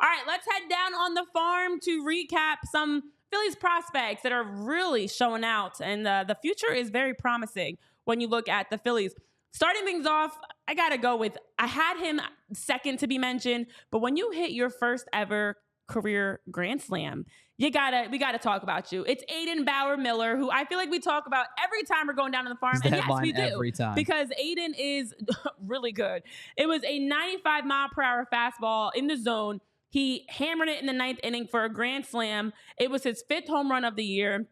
All right, let's head down on the farm to recap some Phillies prospects that are really showing out, and the future is very promising when you look at the Phillies. Starting things off, I got to go with, I had him second to be mentioned, but when you hit your first ever career Grand Slam, we gotta talk about you. It's Aidan Miller, who I feel like we talk about every time we're going down to the farm. He's the And headline yes, we do. every time. Because Aidan is really good. It was a 95-mile-per-hour fastball in the zone. He hammered it in the ninth inning for a grand slam. It was his 5th home run of the year.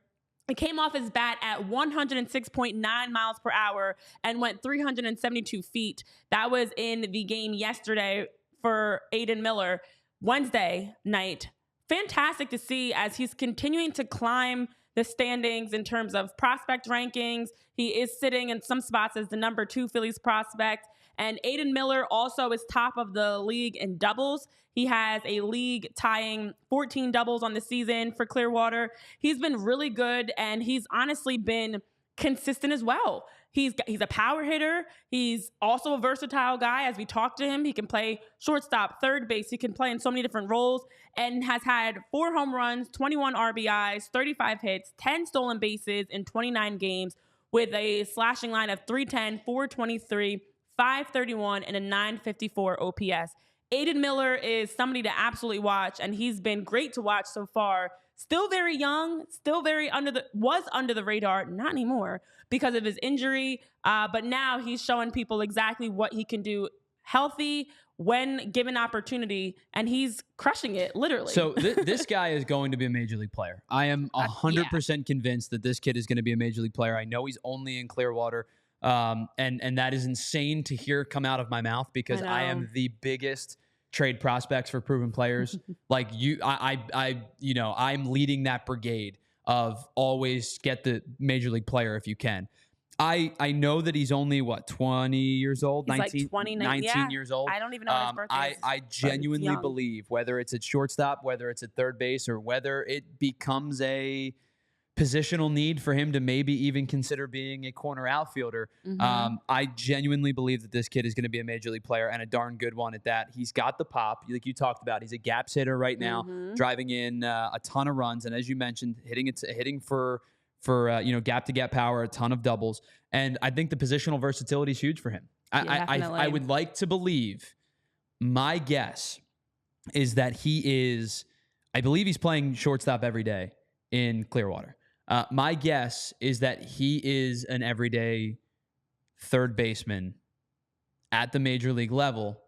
It came off his bat at 106.9 miles per hour and went 372 feet. That was in the game yesterday for Aidan Miller, Wednesday night. Fantastic to see as he's continuing to climb the standings in terms of prospect rankings. He is sitting in some spots as the number 2 Phillies prospect. And Aidan Miller also is top of the league in doubles. He has a league tying 14 doubles on the season for Clearwater. He's been really good, and he's honestly been consistent as well. He's a power hitter. He's also a versatile guy. As we talk to him, he can play shortstop, third base. He can play in so many different roles, and has had 4 home runs, 21 RBIs, 35 hits, 10 stolen bases in 29 games with a slashing line of 310, 423, 531, and a 954 OPS. Aidan Miller is somebody to absolutely watch, and he's been great to watch so far. Still very young, still very under the radar, not anymore because of his injury, but now he's showing people exactly what he can do healthy when given opportunity, and he's crushing it, literally. So this guy is going to be a major league player. I am 100% convinced that this kid is going to be a major league player. I know he's only in Clearwater, and that is insane to hear come out of my mouth because I am the biggest trade prospects for proven players. Like I'm leading that brigade of always get the major league player if you can. I know that he's only 20 years old, He's 19, like 20, 19 years old. I don't even know when his birthday is. I genuinely believe whether it's at shortstop, whether it's at third base, or whether it becomes a positional need for him to maybe even consider being a corner outfielder. I genuinely believe that this kid is going to be a major league player, and a darn good one at that. He's got the pop, like you talked about. He's a gaps hitter right now, driving in a ton of runs, and as you mentioned, hitting for gap to gap power, a ton of doubles, and I think the positional versatility is huge for him. I would like to believe. My guess is that I believe he's playing shortstop every day in Clearwater. My guess is that he is an everyday third baseman at the major league level,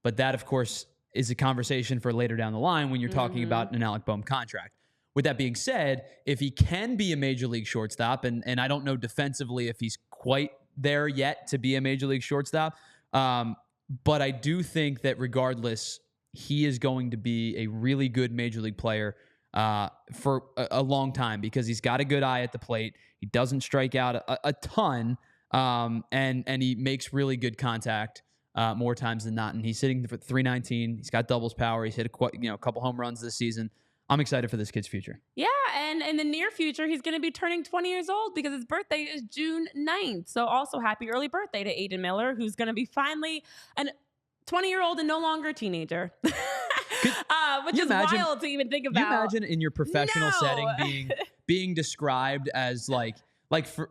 but that, of course, is a conversation for later down the line when you're talking about an Alec Bohm contract. With that being said, if he can be a major league shortstop, and I don't know defensively if he's quite there yet to be a major league shortstop, but I do think that regardless, he is going to be a really good major league player for a long time because he's got a good eye at the plate. He doesn't strike out a ton, and he makes really good contact more times than not. And he's hitting for 319. He's got doubles power. He's hit a couple home runs this season. I'm excited for this kid's future. Yeah, and in the near future, he's going to be turning 20 years old because his birthday is June 9th. So also happy early birthday to Aidan Miller, who's going to be finally a 20-year-old and no longer a teenager. Which is wild to even think about. Can you imagine in your professional setting being described as like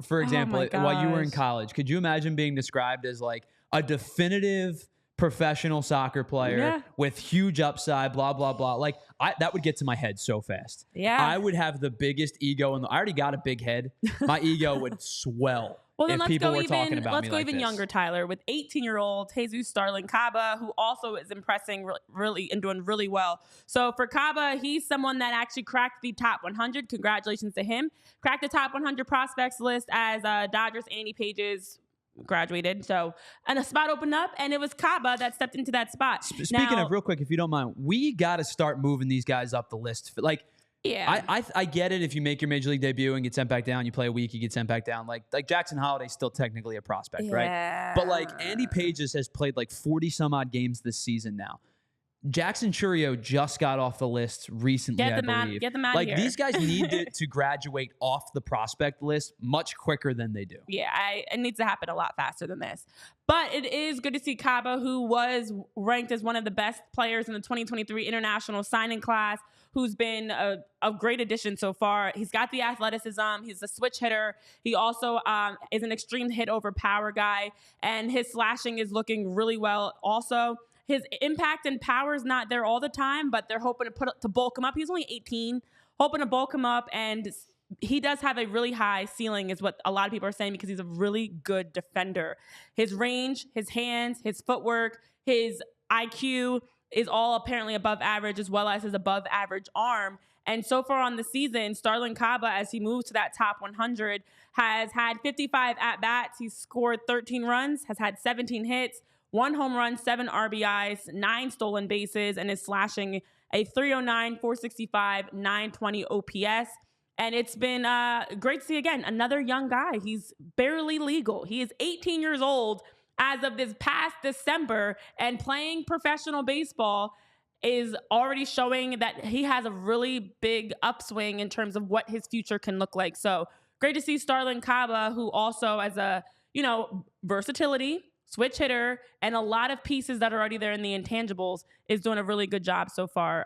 for example, while you were in college, could you imagine being described as like a definitive professional soccer player with huge upside, blah, blah, blah. Like that would get to my head so fast. Yeah. I would have the biggest ego I already got a big head. My ego would swell. Well, then if people were talking about let's me go like even this. Younger, Tyler, with 18-year-old Jesus Starlyn Caba, who also is impressing really and doing really well. So for Caba, he's someone that actually cracked the top 100. Congratulations to him. Cracked the top 100 prospects list as Dodgers Andy Pages graduated. So, and a spot opened up, and it was Caba that stepped into that spot. Speaking of, real quick, if you don't mind, we got to start moving these guys up the list. Like, yeah, I get it. If you make your major league debut and get sent back down, you play a week, you get sent back down. Like Jackson Holiday's still technically a prospect, right? But like Andy Pages has played like 40 some odd games this season now. Jackson Churio just got off the list recently, I believe. Get them out like here. these guys need to graduate off the prospect list much quicker than they do. Yeah, it needs to happen a lot faster than this. But it is good to see Caba, who was ranked as one of the best players in the 2023 international signing class, who's been a great addition so far. He's got the athleticism. He's a switch hitter. He also is an extreme hit over power guy, and his slashing is looking really well also. His impact and power is not there all the time, but they're hoping to bulk him up. He's only 18, hoping to bulk him up, and he does have a really high ceiling is what a lot of people are saying because he's a really good defender. His range, his hands, his footwork, his IQ is all apparently above average, as well as his above average arm. And so far on the season, Starlyn Caba, as he moves to that top 100, has had 55 at-bats. He's scored 13 runs, has had 17 hits, 1 home run, 7 RBIs, 9 stolen bases, and is slashing a 309, 465, 920 OPS. And it's been great to see, again, another young guy. He's barely legal. He is 18 years old as of this past December, and playing professional baseball is already showing that he has a really big upswing in terms of what his future can look like. So great to see Starlyn Caba, who also has a, versatility, switch hitter, and a lot of pieces that are already there in the intangibles, is doing a really good job so far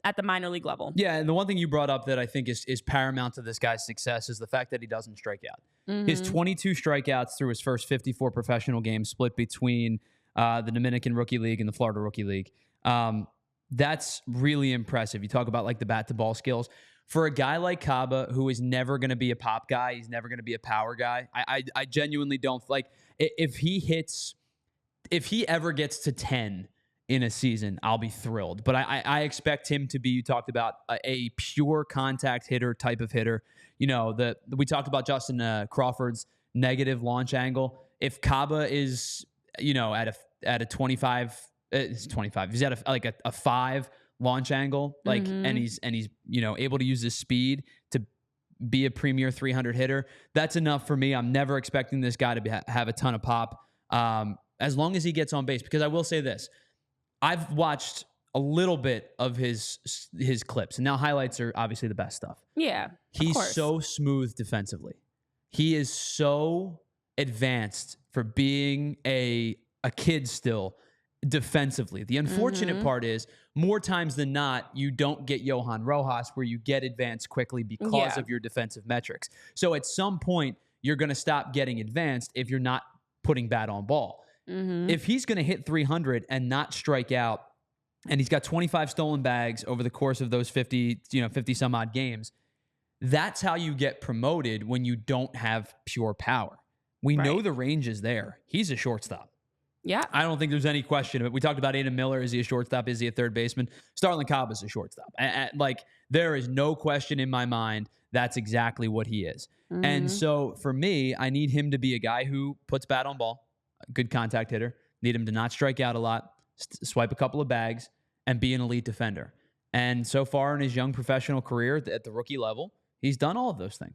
at the minor league level. Yeah, and the one thing you brought up that I think is paramount to this guy's success is the fact that he doesn't strike out. Mm-hmm. His 22 strikeouts through his first 54 professional games split between the Dominican Rookie League and the Florida Rookie League. That's really impressive. You talk about like the bat-to-ball skills. For a guy like Caba, who is never going to be a pop guy, he's never going to be a power guy, I genuinely don't like if he ever gets to 10 in a season, I'll be thrilled. But I expect him to be, you talked about a pure contact hitter type of hitter. We talked about Justin Crawford's negative launch angle. If Caba is, at a 25, it's 25. He's at a 5 launch angle, and he's able to use his speed to be a premier 300 hitter. That's enough for me. I'm never expecting this guy to have a ton of pop, as long as he gets on base. Because I will say this, I've watched a little bit of his clips, and now highlights are obviously the best stuff. Yeah, he's so smooth defensively. He is so advanced for being a kid still defensively. The unfortunate part is, more times than not, you don't get Johan Rojas where you get advanced quickly because of your defensive metrics. So at some point, you're going to stop getting advanced if you're not putting bat on ball. If he's going to hit 300 and not strike out, and he's got 25 stolen bags over the course of those 50 some odd games, that's how you get promoted when you don't have pure power. We know the range is there. He's a shortstop. Yeah. I don't think there's any question of it. We talked about Aidan Miller. Is he a shortstop? Is he a third baseman? Starlyn Caba is a shortstop. There is no question in my mind that's exactly what he is. And so for me, I need him to be a guy who puts bat on ball, a good contact hitter. Need him to not strike out a lot, swipe a couple of bags, and be an elite defender. And so far in his young professional career at the rookie level, he's done all of those things.